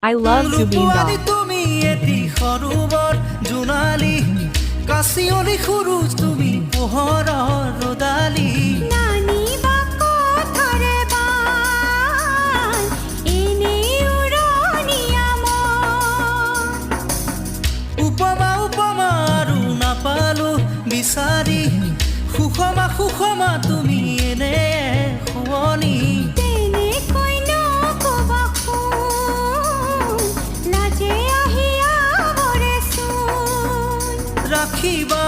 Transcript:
I love Zubeen ৰূপোয়ালি Da. তুমি এটি সৰোবৰ জোনালী কাশিয়লি সুৰুজ তুমি পোহৰৰ ৰদালি নানি বা কথাৰে বান এনেই উৰণীয়া মন উপমা উপমা আৰু নাপালো বিচাৰি সুষমা সুষমা তুমি এনে শুৱনি তেনেকৈ নকবা শুন লাজে আহি আৱৰেচোন ৰাখিবা